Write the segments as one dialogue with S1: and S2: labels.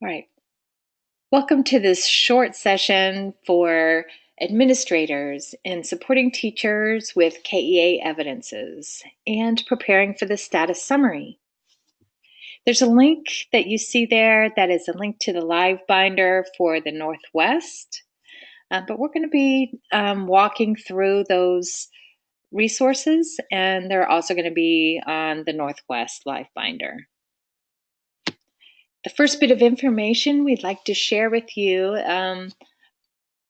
S1: All right. Welcome to this short session for administrators in supporting teachers with KEA evidences and preparing for the status summary. There's a link that you see there that is a link to the live binder for the Northwest, but we're going to be walking through those resources, and they're also going to be on the Northwest live binder. The first bit of information we'd like to share with you, I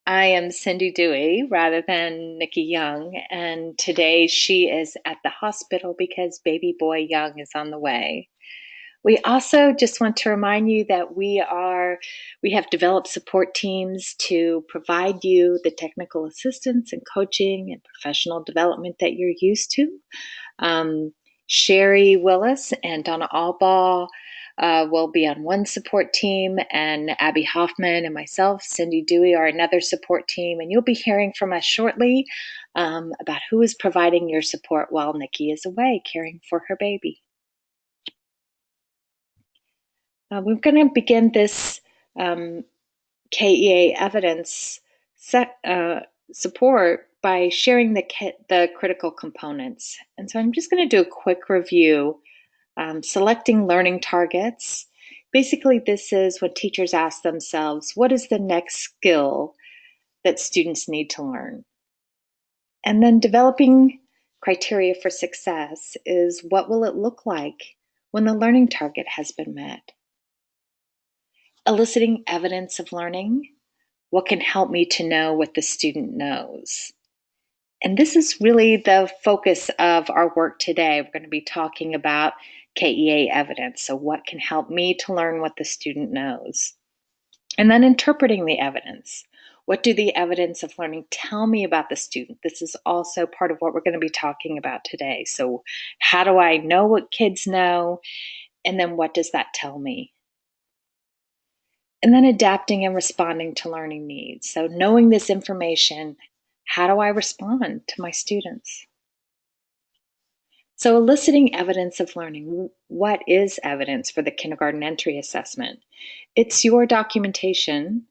S1: am Cindy Dewey rather than Nikki Young, and today she is at the hospital because baby boy Young is on the way. We also just want to remind you that we have developed support teams to provide you the technical assistance and coaching and professional development that you're used to. Sherry Willis and Donna Albaugh will be on one support team, and Abby Hoffman and myself, Cindy Dewey, are another support team. And you'll be hearing from us shortly about who is providing your support while Nikki is away caring for her baby. We're going to begin this KEA evidence support by sharing the critical components. And so I'm just going to do a quick review. Selecting learning targets. Basically, this is when teachers ask themselves, what is the next skill that students need to learn? And then developing criteria for success is, what will it look like when the learning target has been met? Eliciting evidence of learning. What can help me to know what the student knows? And this is really the focus of our work today. We're going to be talking about KEA evidence. So what can help me to learn what the student knows? And then interpreting the evidence. What do the evidence of learning tell me about the student? This is also part of what we're going to be talking about today. So how do I know what kids know? And then what does that tell me? And then adapting and responding to learning needs. So knowing this information, how do I respond to my students? So eliciting evidence of learning. What is evidence for the kindergarten entry assessment? It's your documentation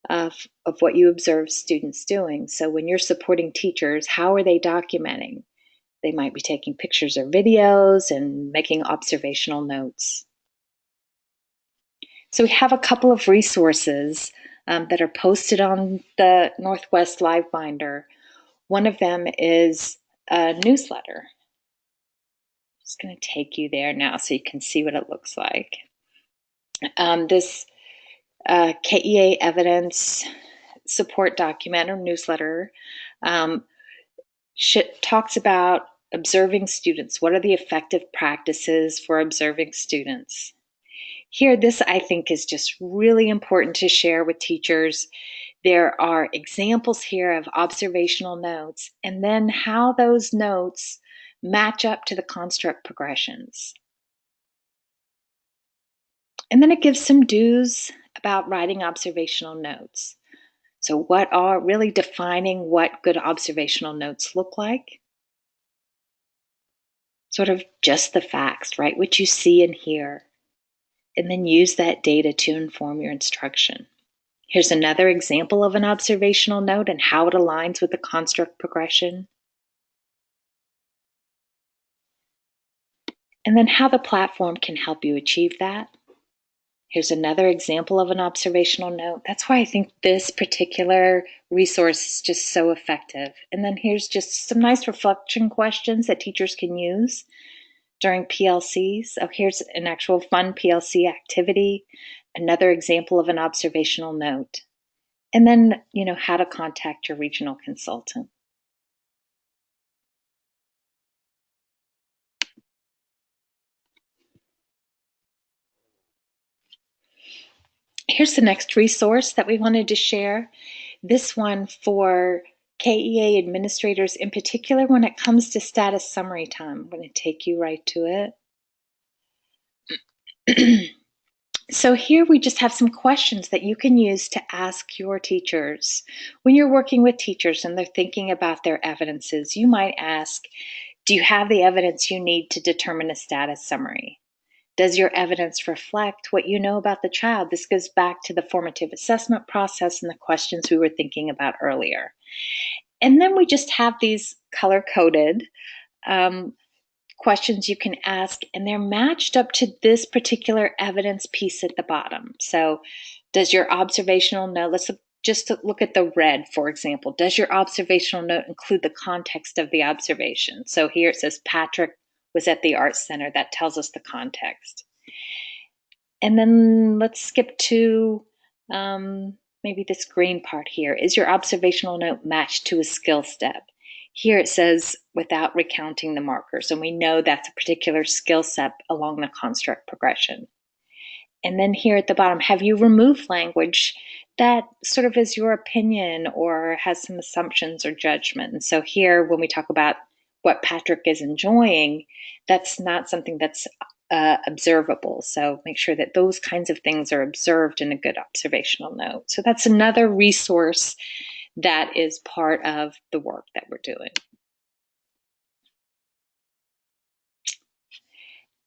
S1: of what you observe students doing. So when you're supporting teachers, how are they documenting? They might be taking pictures or videos and making observational notes. So we have a couple of resources that are posted on the Northwest Live Binder. One of them is a newsletter. I'm just going to take you there now so you can see what it looks like. This KEA evidence support document or newsletter talks about observing students. What are the effective practices for observing students? Here, this I think is just really important to share with teachers. There are examples here of observational notes, and then how those notes match up to the construct progressions. And then it gives some do's about writing observational notes. So what are really defining what good observational notes look like? Sort of just the facts, right? What you see and hear. And then use that data to inform your instruction. Here's another example of an observational note and how it aligns with the construct progression. And then how the platform can help you achieve that. Here's another example of an observational note. That's why I think this particular resource is just so effective. And then here's just some nice reflection questions that teachers can use during PLCs. So here's an actual fun PLC activity, another example of an observational note. And then, how to contact your regional consultant. Here's the next resource that we wanted to share. This one for KEA administrators in particular when it comes to status summary time. I'm going to take you right to it. So here we just have some questions that you can use to ask your teachers. When you're working with teachers and they're thinking about their evidences, you might ask, do you have the evidence you need to determine a status summary? Does your evidence reflect what you know about the child? This goes back to the formative assessment process and the questions we were thinking about earlier. And then we just have these color-coded questions you can ask, and they're matched up to this particular evidence piece at the bottom. So does your observational note, let's just look at the red, for example. Does your observational note include the context of the observation? So here it says Patrick was at the Arts Center. That tells us the context. And then let's skip to maybe this green part here. Is your observational note matched to a skill step? Here it says without recounting the markers, and we know that's a particular skill set along the construct progression. And then here at the bottom, have you removed language that sort of is your opinion or has some assumptions or judgment? And so here, when we talk about what Patrick is enjoying, that's not something that's observable. So make sure that those kinds of things are observed in a good observational note. So that's another resource that is part of the work that we're doing.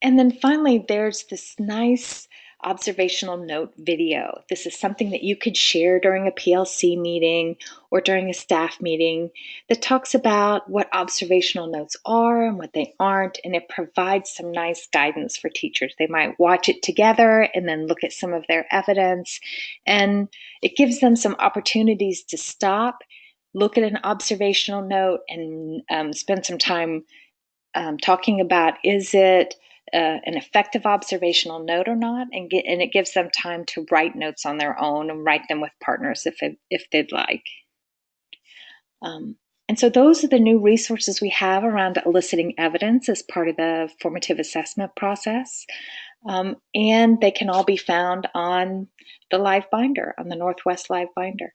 S1: And then finally, there's this nice observational note video. This is something that you could share during a PLC meeting or during a staff meeting that talks about what observational notes are and what they aren't, and it provides some nice guidance for teachers. They might watch it together and then look at some of their evidence, and it gives them some opportunities to stop, look at an observational note, and spend some time talking about, is it an effective observational note or not, and it gives them time to write notes on their own and write them with partners if they'd like. And so those are the new resources we have around eliciting evidence as part of the formative assessment process. And they can all be found on the Live Binder, on the Northwest Live Binder.